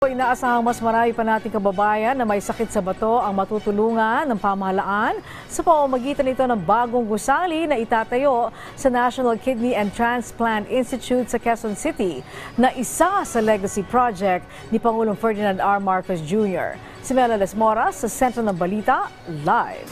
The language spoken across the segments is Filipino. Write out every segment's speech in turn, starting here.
Inaasahang mas marami pa nating kababayan na may sakit sa bato ang matutulungan ng pamahalaan sa pamamagitan nito ng bagong gusali na itatayo sa National Kidney and Transplant Institute sa Quezon City na isa sa legacy project ni Pangulong Ferdinand R. Marcos Jr. Si Mela Lesmoras sa Sentro ng Balita, live.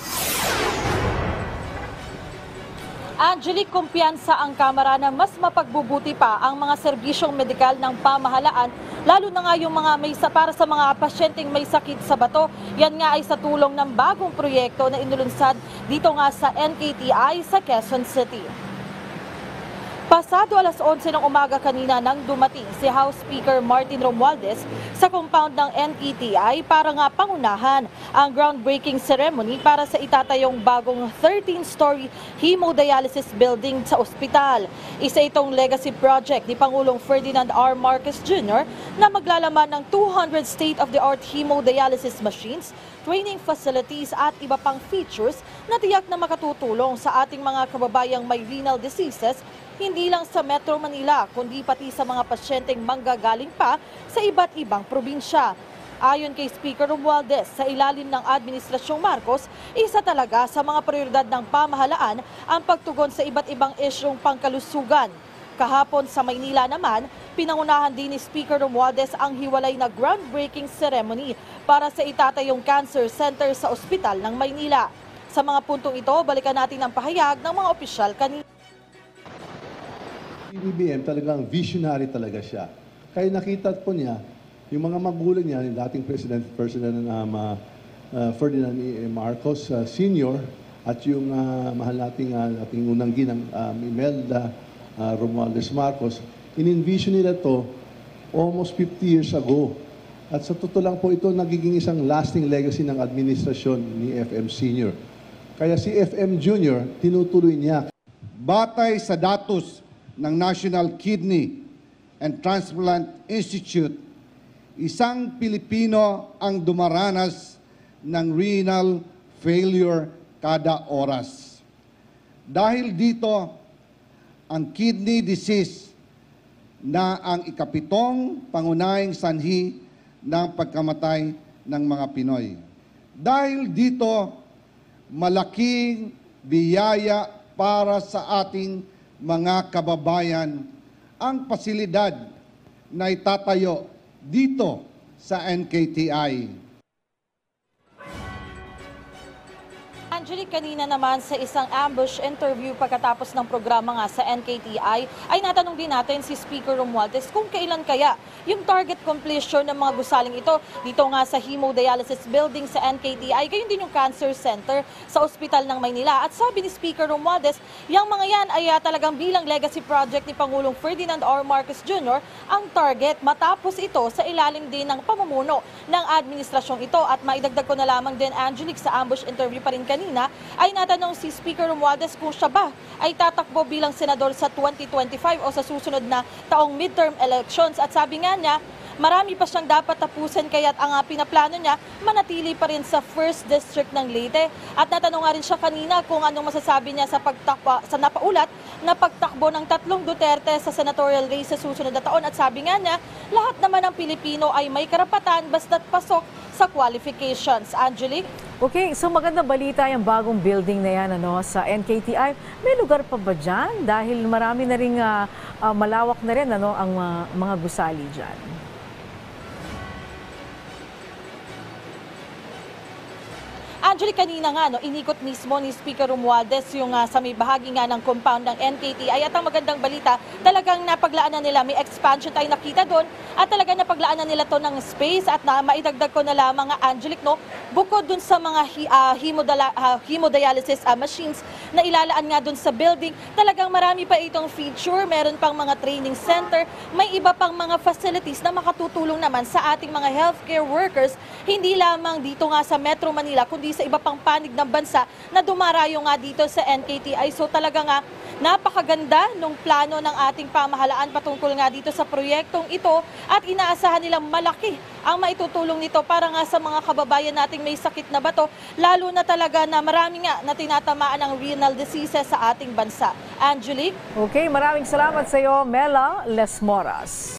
Angelique, kumpiyansa ang Kamara na mas mapagbubuti pa ang mga serbisyong medikal ng pamahalaan, lalo na nga yung mga para sa mga pasyenteng may sakit sa bato. Yan nga ay sa tulong ng bagong proyekto na inulunsad dito nga sa NKTI sa Quezon City. Pasado alas 11 ng umaga kanina nang dumating si House Speaker Martin Romualdez sa compound ng NKTI para nga pangunahan ang groundbreaking ceremony para sa itatayong bagong 13-story hemodialysis building sa ospital. Isa itong legacy project ni Pangulong Ferdinand R. Marcos Jr. na maglalaman ng 200 state-of-the-art hemodialysis machines, training facilities at iba pang features na tiyak na makatutulong sa ating mga kababayang may renal diseases, hindi lang sa Metro Manila, kundi pati sa mga pasyenteng manggagaling pa sa iba't ibang probinsya. Ayon kay Speaker Romualdez, sa ilalim ng Administrasyong Marcos, isa talaga sa mga prioridad ng pamahalaan ang pagtugon sa iba't ibang isyong pangkalusugan. Kahapon sa Maynila naman, pinangunahan din ni Speaker Romualdez ang hiwalay na groundbreaking ceremony para sa itatayong Cancer Center sa Ospital ng Maynila. Sa mga puntong ito, balikan natin ang pahayag ng mga opisyal kanina. BBM talagang visionary talaga siya. Kaya nakita po niya, yung mga magulang niya, yung dating President Ferdinand Marcos Sr. at yung mahal nating unang ginang Imelda Romualdez Marcos, in-envision nila to almost 50 years ago. At sa totoo lang po ito, nagiging isang lasting legacy ng administrasyon ni FM Sr. Kaya si FM Jr., tinutuloy niya. Batay sa datos ng National Kidney and Transplant Institute, isang Pilipino ang dumaranas ng renal failure kada oras. Dahil dito, ang kidney disease na ang ikapitong pangunahing sanhi ng pagkamatay ng mga Pinoy. Dahil dito, malaking biyaya para sa ating mga kababayan ang pasilidad na itatayo dito sa NKTI. Angelique, kanina naman sa isang ambush interview pagkatapos ng programa nga sa NKTI, ay natanong din natin si Speaker Romualdez kung kailan kaya yung target completion ng mga gusaling ito dito nga sa hemodialysis building sa NKTI, gayon din yung Cancer Center sa Ospital ng Maynila. At sabi ni Speaker Romualdez, yung mga yan ay talagang bilang legacy project ni Pangulong Ferdinand R. Marcos Jr. ang target matapos ito sa ilalim din ng pamumuno ng administrasyong ito. At maidagdag ko na lamang din, Angelique, sa ambush interview pa rin kanina, ay natanong si Speaker Romualdez kung siya ba ay tatakbo bilang senador sa 2025 o sa susunod na taong midterm elections. At sabi nga niya, marami pa siyang dapat tapusin kaya't ang pinaplano niya manatili pa rin sa 1st District ng Leyte. At natanong nga rin siya kanina kung anong masasabi niya sa napaulat na pagtakbo ng 3 Duterte sa senatorial race sa susunod na taon. At sabi nga niya, lahat naman ng Pilipino ay may karapatan basta't pasok sa qualifications. Angelique? Okay, so magandang balita yung bagong building na yan sa NKTI. May lugar pa ba dyan? Dahil marami na rin malawak na rin ang mga gusali dyan. Angelique, kanina nga, inikot mismo ni Speaker Romualdez yung sa may bahagi nga ng compound ng NKTI. At ang magandang balita, talagang napaglaanan nila, may expansion tayo nakita doon at talagang napaglaanan nila to ng space. At maidagdag ko na lamang, Angelique, bukod dun sa mga hemodialysis machines na ilalaan nga dun sa building, talagang marami pa itong feature. Meron pang mga training center, may iba pang mga facilities na makatutulong naman sa ating mga healthcare workers, hindi lamang dito nga sa Metro Manila, kundi sa iba pang panig ng bansa na dumarayo nga dito sa NKTI. So talaga nga, napakaganda ng plano ng ating pamahalaan patungkol nga dito sa proyektong ito at inaasahan nilang malaki ang maitutulong nito para nga sa mga kababayan nating may sakit na bato, lalo na talaga na marami nga na tinatamaan ng renal diseases sa ating bansa. Angelique? Okay, maraming salamat sa iyo, Mela Lesmoras.